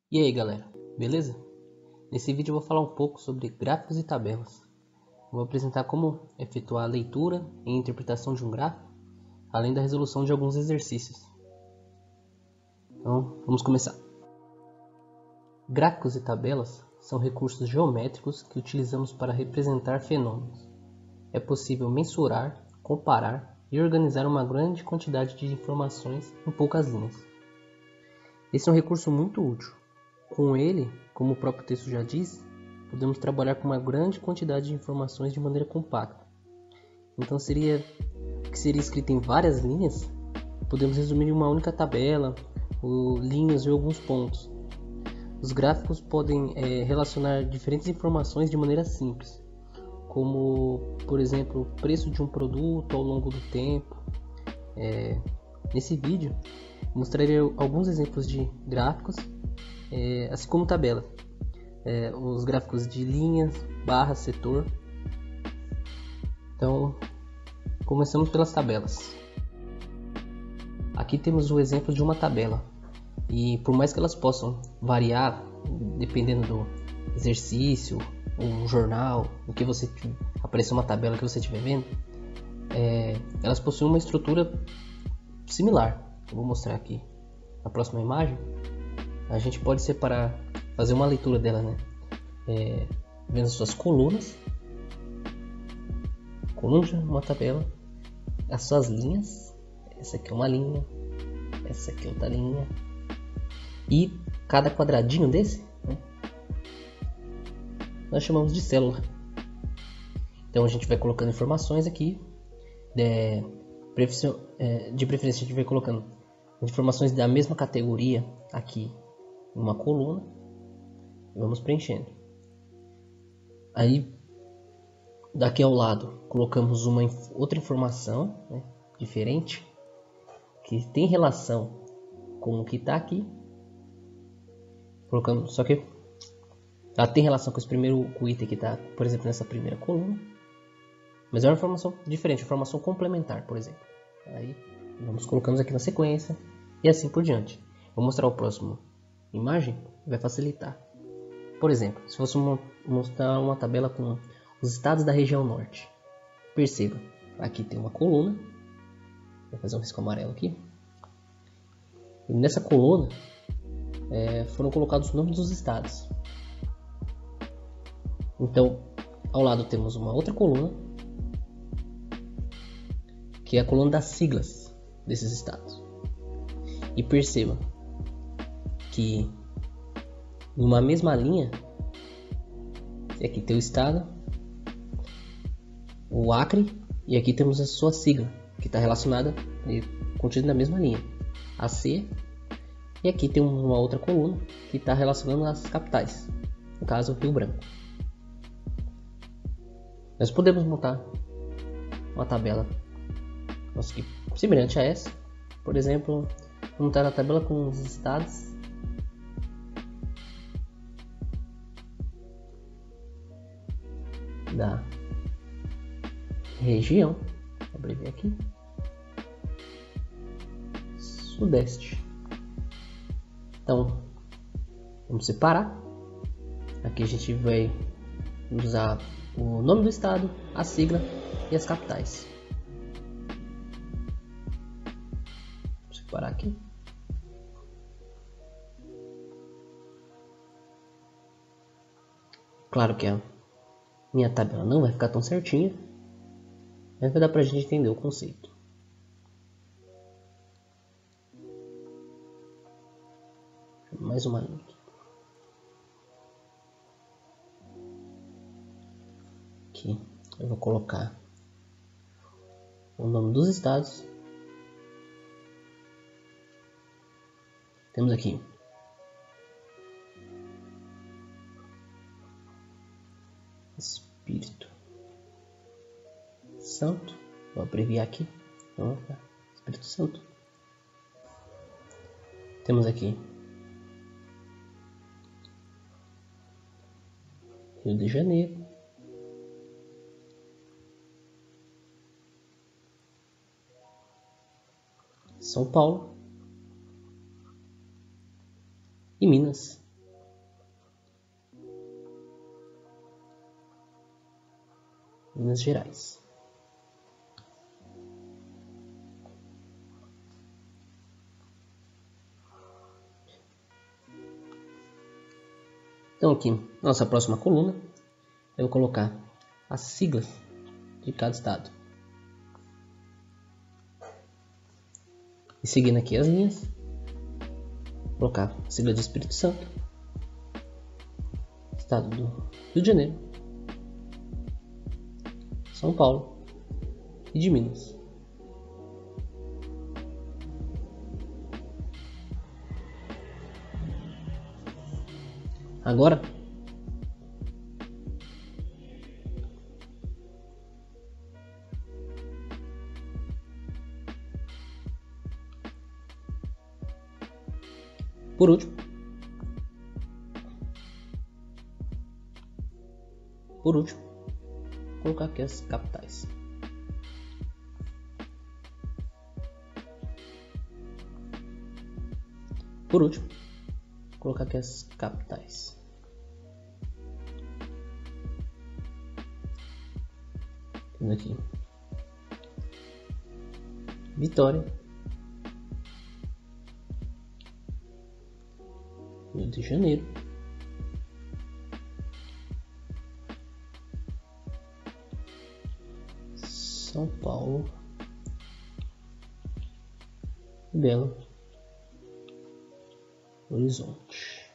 E aí galera, beleza? Nesse vídeo eu vou falar um pouco sobre gráficos e tabelas. Vou apresentar como efetuar a leitura e interpretação de um gráfico, além da resolução de alguns exercícios. Então, vamos começar. Gráficos e tabelas são recursos geométricos que utilizamos para representar fenômenos. É possível mensurar, comparar e organizar uma grande quantidade de informações em poucas linhas. Esse é um recurso muito útil. Com ele, como o próprio texto já diz, podemos trabalhar com uma grande quantidade de informações de maneira compacta. Então que seria escrito em várias linhas, podemos resumir em uma única tabela, ou linhas ou alguns pontos. Os gráficos podem relacionar diferentes informações de maneira simples, como, por exemplo, o preço de um produto ao longo do tempo. Nesse vídeo, mostrarei alguns exemplos de gráficos, assim como tabela. Os gráficos de linhas, barras, setor. Então, começamos pelas tabelas. Aqui temos o exemplo de uma tabela. E por mais que elas possam variar, dependendo do exercício, um jornal, o que você aparecer uma tabela que você estiver vendo, elas possuem uma estrutura similar. Eu vou mostrar aqui na próxima imagem. A gente pode separar, fazer uma leitura dela, né? Vendo as suas colunas, uma tabela, as suas linhas. Essa aqui é uma linha, essa aqui é outra linha, e cada quadradinho desse, né, nós chamamos de célula. Então a gente vai colocando informações aqui, de preferência a gente vai colocando informações da mesma categoria aqui em uma coluna e vamos preenchendo. Aí daqui ao lado colocamos uma outra informação, né, diferente, que tem relação com o que está aqui. Colocamos, só que ela tem relação com esse primeiro item que está, por exemplo, nessa primeira coluna, mas é uma informação diferente, informação complementar, por exemplo. Aí vamos colocando aqui na sequência e assim por diante. Vou mostrar o próximo imagem, vai facilitar. Por exemplo, se fosse mostrar uma tabela com os estados da região norte, perceba, aqui tem uma coluna, vou fazer um risco amarelo aqui, e nessa coluna foram colocados os nomes dos estados. Então, ao lado temos uma outra coluna, que é a coluna das siglas desses estados. E perceba que numa mesma linha, aqui tem o estado, o Acre, e aqui temos a sua sigla, que está relacionada e contida na mesma linha, AC, e aqui tem uma outra coluna que está relacionando as capitais, no caso Rio Branco. Nós podemos montar uma tabela semelhante a essa, por exemplo, montar a tabela com os estados da região, abreviar aqui, Sudeste. Então, vamos separar. Aqui a gente vai usar o nome do estado, a sigla e as capitais. Vou separar aqui. Claro que a minha tabela não vai ficar tão certinha, mas vai dar pra gente entender o conceito. Mais uma linha aqui. Aqui eu vou colocar o nome dos estados. Temos aqui Espírito Santo, vou abreviar aqui, Espírito Santo. Temos aqui Rio de Janeiro, São Paulo e Minas. Minas Gerais. Então aqui, nossa próxima coluna, eu vou colocar as siglas de cada estado. E seguindo aqui as linhas, vou colocar a sigla de Espírito Santo, estado do Rio de Janeiro, São Paulo e de Minas. Agora, por último, vou colocar aqui as capitais. Por último, vou colocar aqui as capitais. Temos aqui Vitória, Rio de Janeiro, São Paulo e Belo Horizonte.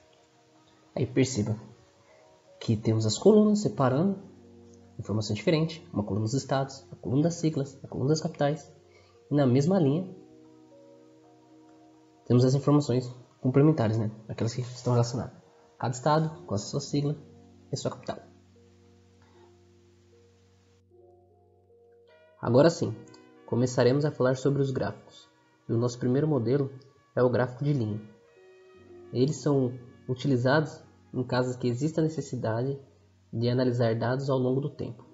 Aí perceba que temos as colunas separando informação diferente, uma coluna dos estados, a coluna das siglas, a coluna das capitais, e na mesma linha temos as informações complementares, né? Aquelas que estão relacionadas. Cada estado com a sua sigla e a sua capital. Agora sim, começaremos a falar sobre os gráficos. E o nosso primeiro modelo é o gráfico de linha. Eles são utilizados em casos que exista a necessidade de analisar dados ao longo do tempo.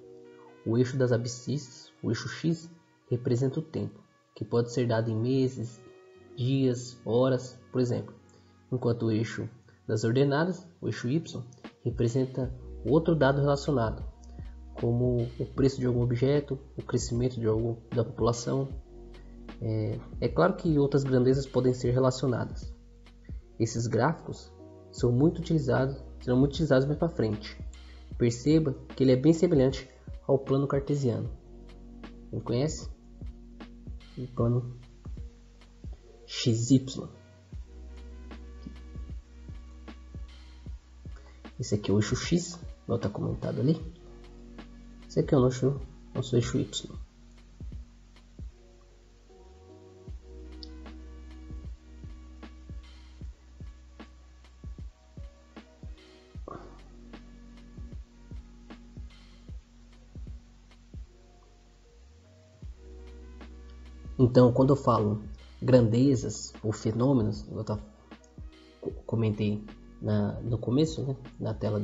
O eixo das abscissas, o eixo X, representa o tempo, que pode ser dado em meses, dias, horas, por exemplo. Enquanto o eixo das ordenadas, o eixo Y, representa outro dado relacionado, como o preço de algum objeto, o crescimento da população. É claro que outras grandezas podem ser relacionadas. Esses gráficos serão muito utilizados mais para frente. Perceba que ele é bem semelhante ao plano cartesiano. Quem conhece? O plano XY. Esse aqui é o eixo X, igual está comentado ali. Esse aqui é o nosso eixo Y. Então, quando eu falo grandezas ou fenômenos, eu comentei no começo, né, na tela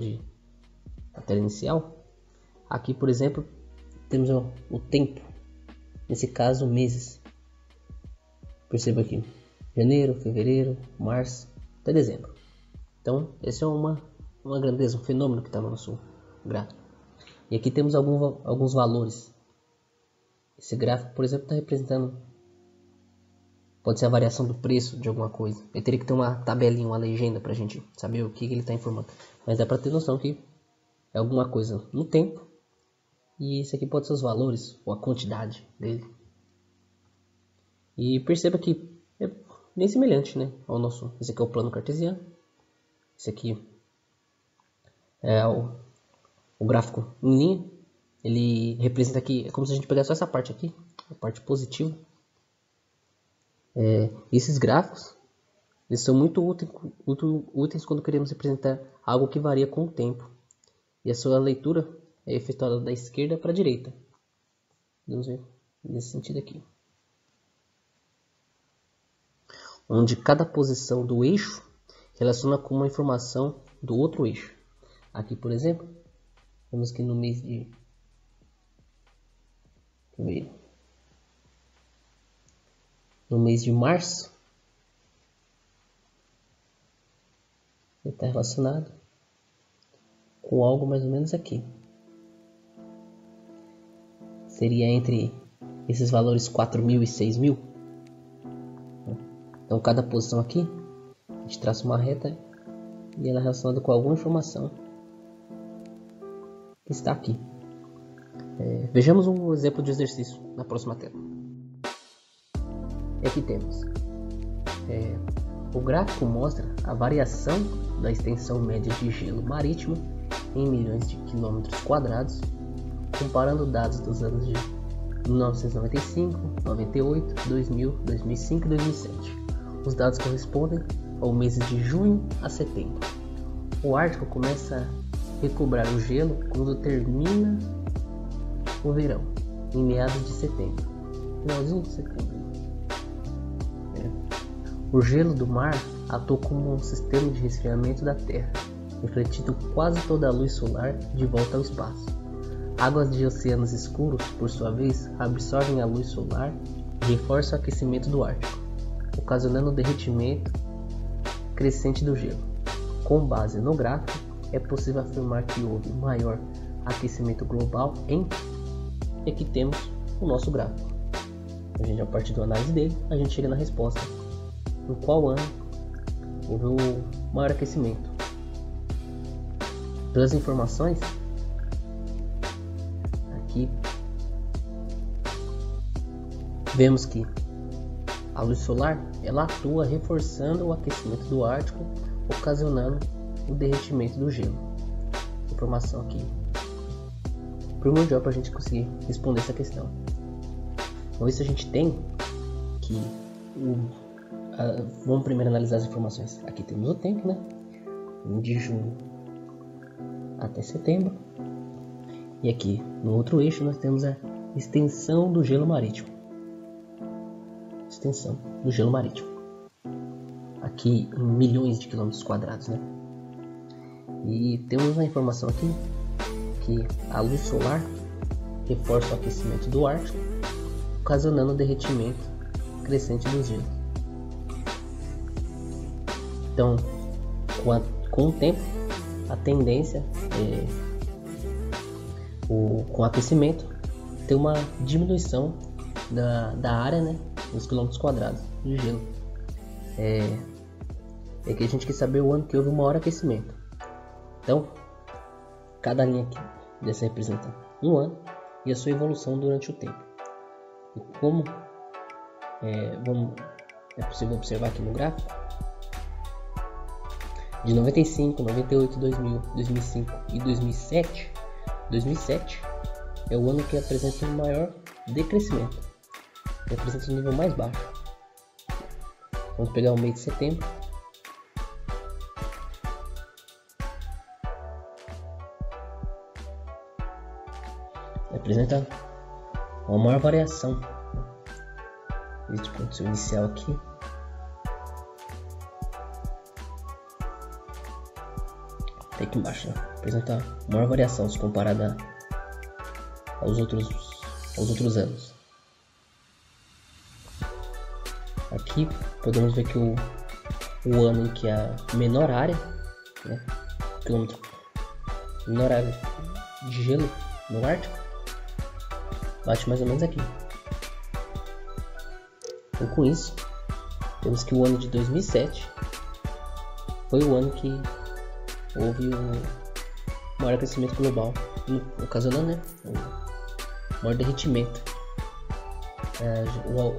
inicial. Aqui, por exemplo, temos o tempo, nesse caso meses. Perceba aqui, janeiro, fevereiro, março, até dezembro. Então, essa é uma grandeza, um fenômeno que está no nosso gráfico. E aqui temos alguns valores. Esse gráfico, por exemplo, está representando, pode ser a variação do preço de alguma coisa. Eu teria que ter uma tabelinha, uma legenda para a gente saber o que ele está informando. Mas dá para ter noção que é alguma coisa no tempo. E esse aqui pode ser os valores ou a quantidade dele. E perceba que é bem semelhante, né, ao nosso. Esse aqui é o plano cartesiano. Esse aqui é o gráfico em linha. Ele representa aqui, é como se a gente pegasse só essa parte aqui, a parte positiva. Esses gráficos, eles são muito úteis quando queremos representar algo que varia com o tempo. E a sua leitura é efetuada da esquerda para a direita. Vamos ver nesse sentido aqui. Onde cada posição do eixo relaciona com uma informação do outro eixo. Aqui, por exemplo, vemos que no mês de março, ele está relacionado com algo mais ou menos aqui. seria entre esses valores 4.000 e 6.000. Então cada posição aqui, a gente traça uma reta e ela é relacionada com alguma informação que está aqui. Vejamos um exemplo de exercício na próxima tela. E aqui temos o gráfico mostra a variação da extensão média de gelo marítimo em milhões de quilômetros quadrados, comparando dados dos anos de 1995, 98, 2000, 2005 e 2007. Os dados correspondem ao mês de junho a setembro. O Ártico começa a recobrar o gelo quando termina o verão, em meados de setembro. Finalzinho de setembro. O gelo do mar atua como um sistema de resfriamento da Terra, refletindo quase toda a luz solar de volta ao espaço. Águas de oceanos escuros, por sua vez, absorvem a luz solar e reforçam o aquecimento do Ártico, ocasionando o derretimento crescente do gelo. Com base no gráfico, é possível afirmar que houve maior aquecimento global E aqui temos o nosso gráfico. A partir da análise dele, a gente chega na resposta. Em qual ano houve o maior aquecimento? Pelas informações, aqui vemos que a luz solar ela atua reforçando o aquecimento do Ártico, ocasionando o derretimento do gelo. Informação aqui primordial para a gente conseguir responder essa questão. Então isso a gente tem que vamos primeiro analisar as informações. Aqui temos o tempo, né? De junho até setembro. E aqui no outro eixo nós temos a extensão do gelo marítimo. Extensão do gelo marítimo. Aqui em milhões de quilômetros quadrados, né? E temos uma informação aqui que a luz solar reforça o aquecimento do Ártico, ocasionando o derretimento crescente do gelo. Então, com o tempo, a tendência com o aquecimento tem uma diminuição da área, né, dos quilômetros quadrados de gelo. É que a gente quer saber o ano que houve o maior aquecimento. Então, cada linha aqui dessa representa um ano e a sua evolução durante o tempo. E como é possível observar aqui no gráfico, de 95, 98, 2000, 2005 e 2007, 2007 é o ano que apresenta o maior decrescimento, que apresenta o nível mais baixo. Vamos pegar o mês de setembro. Apresenta uma maior variação. Este ponto inicial aqui. Até aqui embaixo, né? Apresenta maior variação se comparada aos outros anos. Aqui podemos ver que o ano em que a menor área, né, menor área de gelo no Ártico bate mais ou menos aqui. Então, com isso, temos que o ano de 2007 foi o ano que houve o maior aquecimento global, ocasionando, né, o maior derretimento,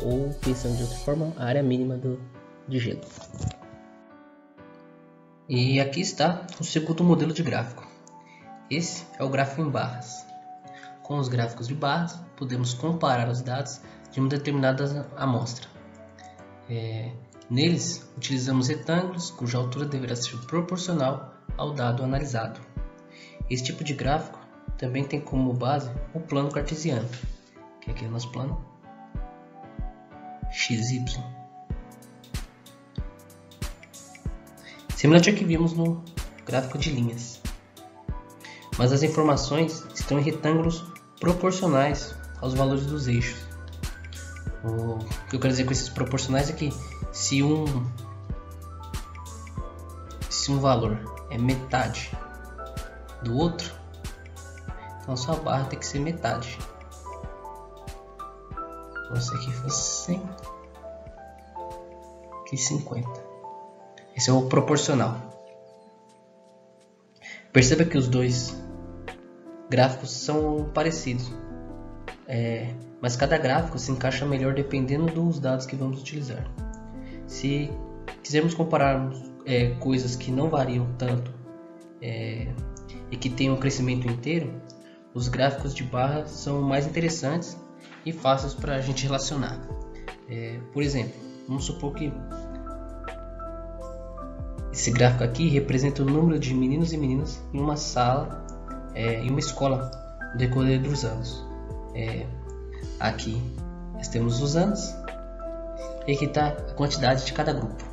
ou pensando de outra forma, a área mínima de gelo. E aqui está o segundo modelo de gráfico. Esse é o gráfico em barras. Com os gráficos de barras, podemos comparar os dados de uma determinada amostra. Neles, utilizamos retângulos cuja altura deverá ser proporcional ao dado analisado. Esse tipo de gráfico também tem como base o plano cartesiano, que aqui é o nosso plano XY. Semelhante ao que vimos no gráfico de linhas. Mas as informações estão em retângulos proporcionais aos valores dos eixos. O que eu quero dizer com esses proporcionais é que se um valor é metade do outro, então a sua barra tem que ser metade Então se aqui fosse 100, aqui 50. Esse é o proporcional. Perceba que os dois gráficos são parecidos, mas cada gráfico se encaixa melhor dependendo dos dados que vamos utilizar. Se quisermos comparar coisas que não variam tanto e que têm um crescimento inteiro, os gráficos de barra são mais interessantes e fáceis para a gente relacionar. Por exemplo, vamos supor que esse gráfico aqui representa o número de meninos e meninas em uma sala, em uma escola, no decorrer dos anos. Aqui nós temos os anos e aqui está a quantidade de cada grupo.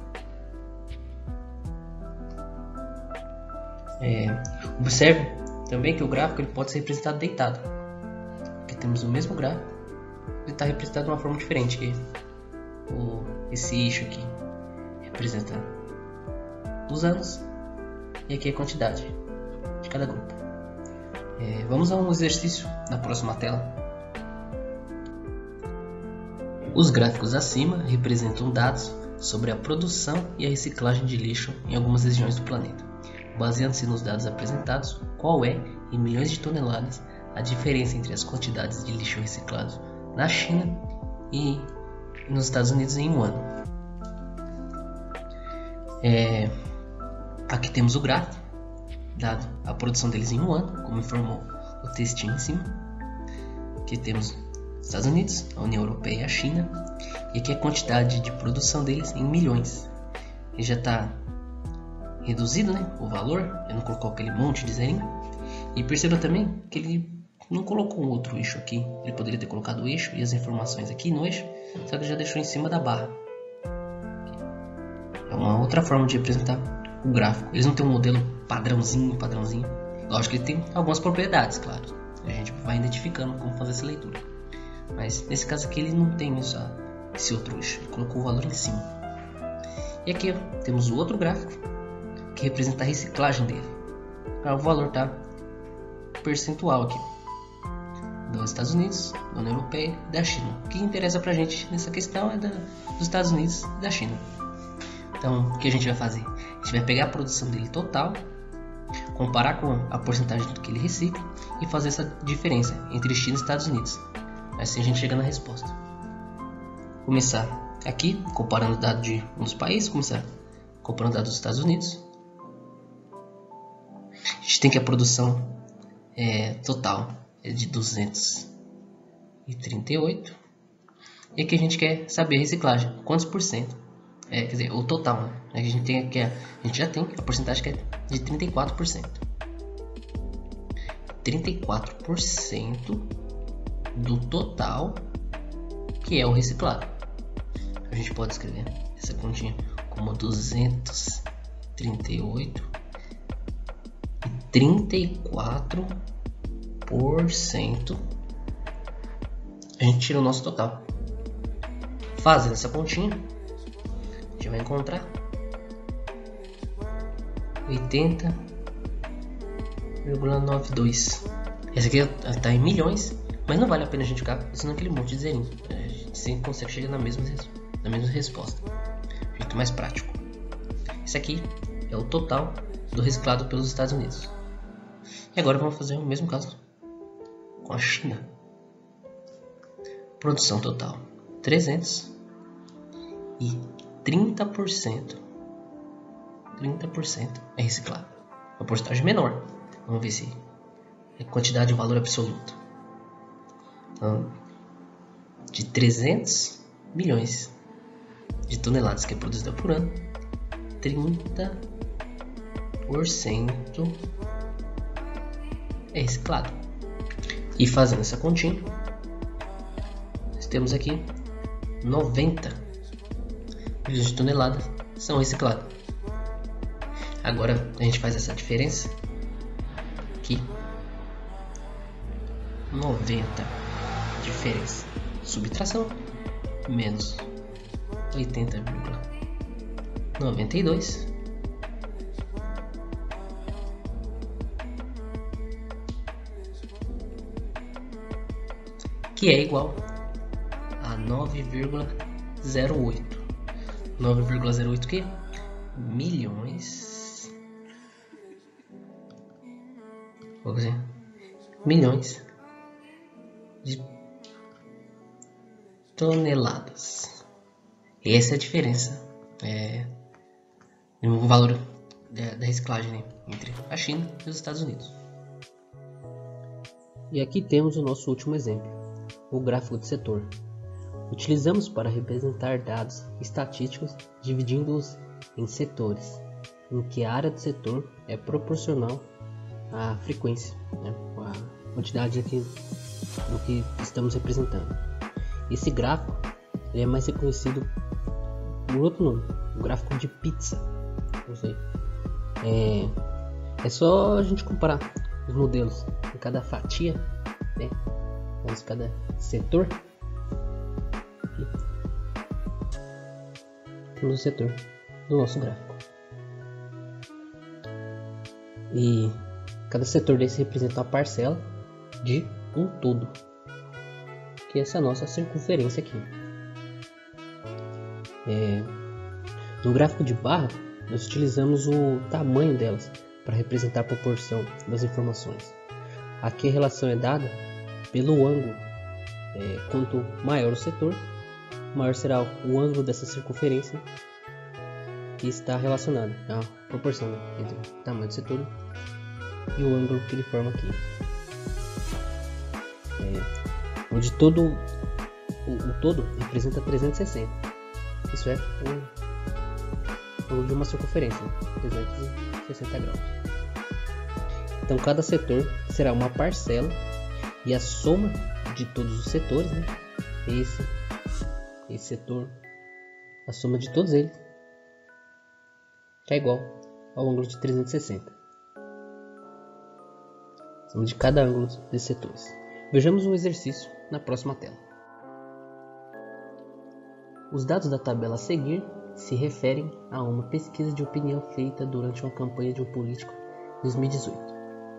Observe também que o gráfico ele pode ser representado deitado. Aqui temos o mesmo gráfico, ele está representado de uma forma diferente. Que esse eixo aqui representa os anos e aqui a quantidade de cada grupo. Vamos a um exercício na próxima tela. Os gráficos acima representam dados sobre a produção e a reciclagem de lixo em algumas regiões do planeta. Baseando-se nos dados apresentados, qual é, em milhões de toneladas, a diferença entre as quantidades de lixo reciclado na China e nos Estados Unidos em um ano? Aqui temos o gráfico, dado a produção deles em um ano, como informou o textinho em cima. Aqui temos os Estados Unidos, a União Europeia e a China. E aqui a quantidade de produção deles em milhões. Ele já está reduzido, né, o valor, ele não colocou aquele monte de zerinho. E perceba também que ele não colocou um outro eixo aqui. Ele poderia ter colocado o eixo e as informações aqui no eixo, só que já deixou em cima da barra. É uma outra forma de representar o gráfico. Eles não têm um modelo padrãozinho. Lógico que ele tem algumas propriedades, claro. A gente vai identificando como fazer essa leitura. Mas nesse caso aqui ele não tem esse outro eixo. Ele colocou o valor em cima. E aqui temos o outro gráfico que representa a reciclagem dele. O valor está percentual aqui dos Estados Unidos, da União Europeia e da China. O que interessa pra gente nessa questão é dos Estados Unidos e da China. Então, o que a gente vai fazer? A gente vai pegar a produção dele total, comparar com a porcentagem do que ele recicla e fazer essa diferença entre China e Estados Unidos. Assim a gente chega na resposta. Começar aqui, comparando dados de um dos países, começar comparando dados dos Estados Unidos. A gente tem que a produção total é de 238. E aqui a gente quer saber a reciclagem, quantos por cento. Quer dizer, o total, né? A gente tem aqui, a gente já tem a porcentagem que é de 34%. 34% do total que é o reciclado. A gente pode escrever essa continha como 238 e 34%. A gente tira o nosso total. Fazendo essa continha, a gente vai encontrar 80,92. Essa aqui está em milhões, mas não vale a pena a gente ficar usando aquele monte de zerinho. A gente sempre consegue chegar na mesma resposta. Jeito mais prático. Esse aqui é o total do reciclado pelos Estados Unidos. E agora vamos fazer o mesmo caso com a China. Produção total 300 e 30% é reciclado. Uma porcentagem menor. Vamos ver se é quantidade e valor absoluto. Então, de 300 milhões de toneladas que é produzida por ano, 30% é reciclado. E fazendo essa continha, nós temos aqui 90 milhões de toneladas são recicladas. Agora a gente faz essa diferença aqui, 90 diferença, subtração, menos 80,92, que é igual a 9,5%. 9,08. 9,08 que? Milhões. Vou dizer, milhões de toneladas. Essa é a diferença no valor da reciclagem, né, entre a China e os Estados Unidos. E aqui temos o nosso último exemplo, o gráfico de setor. Utilizamos para representar dados estatísticos dividindo-os em setores, em que a área do setor é proporcional à frequência, né, a quantidade aqui do que estamos representando. Esse gráfico ele é mais reconhecido por outro nome, o gráfico de pizza. Não sei. É só a gente comparar os modelos em cada fatia, né, em cada setor. Aqui temos o setor do nosso gráfico. E cada setor desse representa uma parcela de um todo, que é essa nossa circunferência aqui. No gráfico de barra, nós utilizamos o tamanho delas para representar a proporção das informações. Aqui a relação é dada pelo ângulo. Quanto maior o setor, maior será o ângulo dessa circunferência que está relacionado à proporção, né, entre o tamanho do setor e o ângulo que ele forma aqui. Onde todo o todo representa 360. Isso é o ângulo de uma circunferência, 360 graus. Então cada setor será uma parcela e a soma de todos os setores, né, esse setor, a soma de todos eles é igual ao ângulo de 360. Soma de cada ângulo desses setores. Vejamos um exercício na próxima tela. Os dados da tabela a seguir se referem a uma pesquisa de opinião feita durante uma campanha de um político em 2018,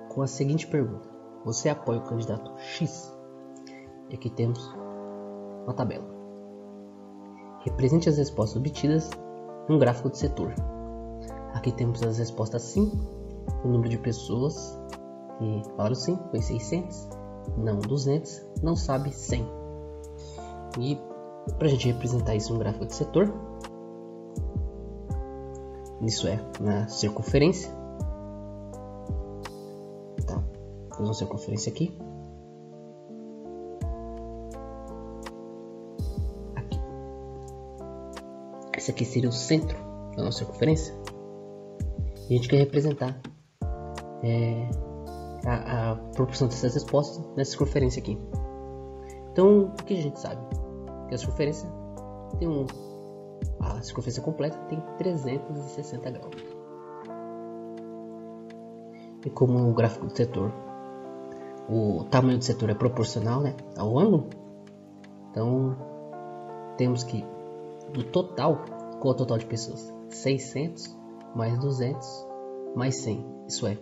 com a seguinte pergunta: você apoia o candidato X? E aqui temos uma tabela. Represente as respostas obtidas num gráfico de setor. Aqui temos as respostas sim, o número de pessoas que falaram sim foi 600, não 200, não sabe 100. E para a gente representar isso num gráfico de setor, isso é na circunferência, tá? Temos uma circunferência aqui. Aqui. Esse aqui seria o centro da nossa circunferência. E a gente quer representar a proporção dessas respostas nessa circunferência aqui. Então, o que a gente sabe? Que a circunferência tem a circunferência completa tem 360 graus. E como o gráfico do setor, o tamanho do setor é proporcional, né, ao ângulo, então temos que do total, qual é o total de pessoas? 600 mais 200 mais 100. Isso é,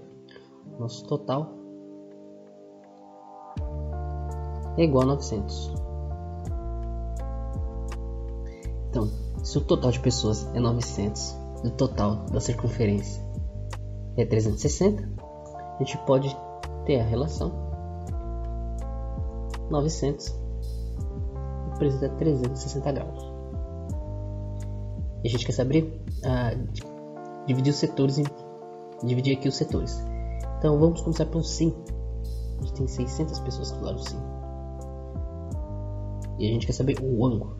nosso total é igual a 900. Então, se o total de pessoas é 900, e o total da circunferência é 360, a gente pode ter a relação 900 representa 360 graus. E a gente quer saber dividir os setores dividir aqui os setores. Então vamos começar pelo sim. A gente tem 600 pessoas que falaram sim. E a gente quer saber o ângulo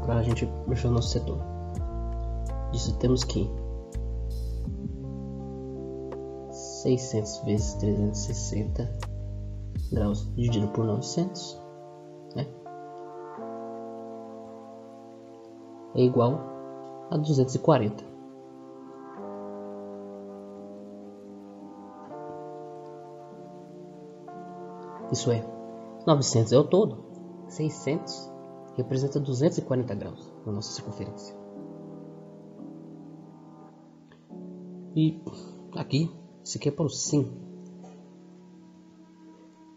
para a gente mexer no nosso setor. Isso temos que 600 vezes 360 graus dividido por 900, né, é igual a 240. Isso é, 900 é o todo, 600 representa 240 graus na nossa circunferência. E aqui, isso aqui é para o sim.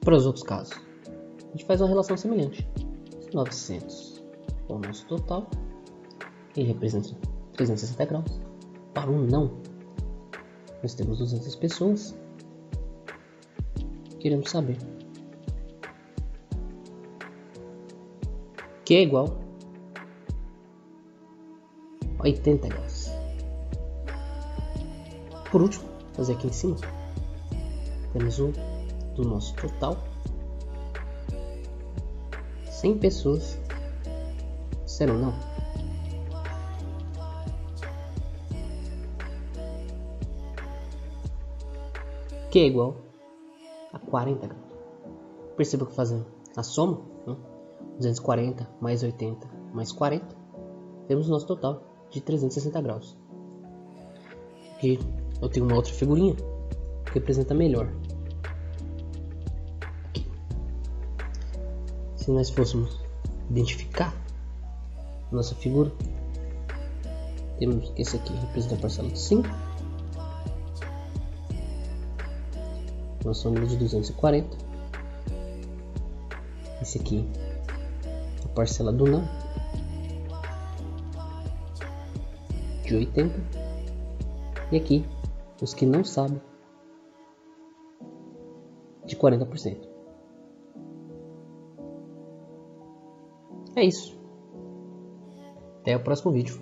Para os outros casos, a gente faz uma relação semelhante. 900 é o nosso total. Ele representa 360 graus. Para o não, nós temos 200 pessoas. Queremos saber que é igual a 80 graus. Por último, fazer aqui em cima, temos o do nosso total. 100 pessoas disseram não. Que é igual a 40 graus. Perceba que fazendo a soma, né? 240 mais 80 mais 40, temos o nosso total de 360 graus. Aqui eu tenho uma outra figurinha que representa melhor. Aqui. Se nós fôssemos identificar nossa figura, temos que esse aqui representa a parcela de 5. Nós somos de 240. Esse aqui é a parcela do não, de 80. E aqui, os que não sabem, de 40%. É isso. Até o próximo vídeo.